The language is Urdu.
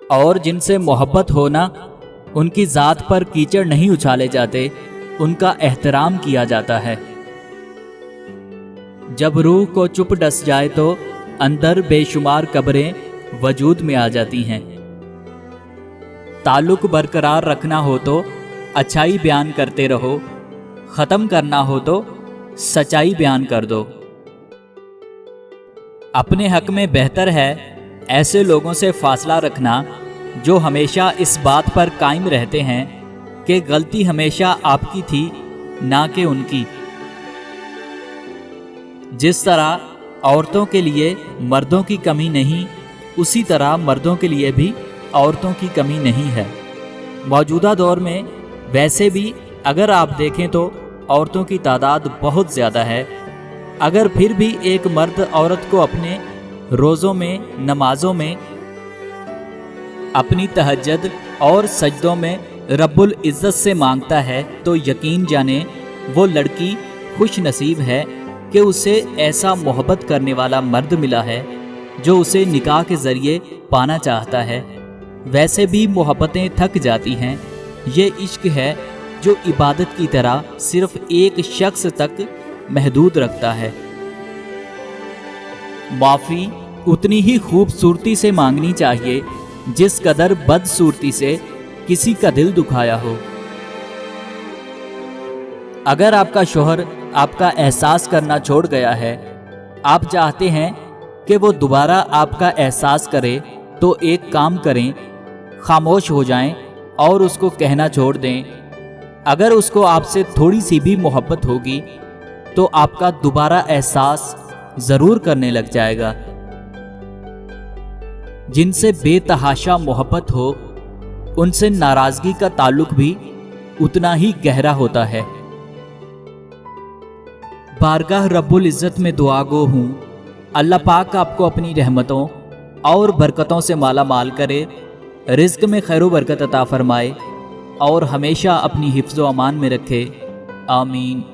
اور جن سے محبت ہونا ان کی ذات پر کیچڑ نہیں اچھالے جاتے، ان کا احترام کیا جاتا ہے۔ جب روح کو چپ ڈس جائے تو اندر بے شمار قبریں وجود میں آ جاتی ہیں۔ تعلق برقرار رکھنا ہو تو اچھائی بیان کرتے رہو، ختم کرنا ہو تو سچائی بیان کر دو۔ اپنے حق میں بہتر ہے ایسے لوگوں سے فاصلہ رکھنا جو ہمیشہ اس بات پر قائم رہتے ہیں کہ غلطی ہمیشہ آپ کی تھی، نہ کہ ان کی۔ جس طرح عورتوں کے لیے مردوں کی کمی نہیں، اسی طرح مردوں کے لیے بھی عورتوں کی کمی نہیں ہے۔ موجودہ دور میں ویسے بھی اگر آپ دیکھیں تو عورتوں کی تعداد بہت زیادہ ہے، اگر پھر بھی ایک مرد عورت کو اپنے روزوں میں، نمازوں میں، اپنی تہجد اور سجدوں میں رب العزت سے مانگتا ہے تو یقین جانیں وہ لڑکی خوش نصیب ہے کہ اسے ایسا محبت کرنے والا مرد ملا ہے جو اسے نکاح کے ذریعے پانا چاہتا ہے۔ ویسے بھی محبتیں تھک جاتی ہیں، یہ عشق ہے جو عبادت کی طرح صرف ایک شخص تک محدود رکھتا ہے۔ معافی اتنی ہی خوبصورتی سے مانگنی چاہیے جس قدر بدصورتی سے کسی کا دل دکھایا ہو۔ اگر آپ کا شوہر آپ کا احساس کرنا چھوڑ گیا ہے، آپ چاہتے ہیں کہ وہ دوبارہ آپ کا احساس کرے، تو ایک کام کریں، خاموش ہو جائیں اور اس کو کہنا چھوڑ دیں۔ اگر اس کو آپ سے تھوڑی سی بھی محبت ہوگی تو آپ کا دوبارہ احساس ضرور کرنے لگ جائے گا۔ جن سے بے تحاشا محبت ہو ان سے ناراضگی کا تعلق بھی اتنا ہی گہرا ہوتا ہے۔ بارگاہ رب العزت میں دعا گو ہوں، اللہ پاک آپ کو اپنی رحمتوں اور برکتوں سے مالا مال کرے، رزق میں خیر و برکت عطا فرمائے اور ہمیشہ اپنی حفظ و امان میں رکھے، آمین۔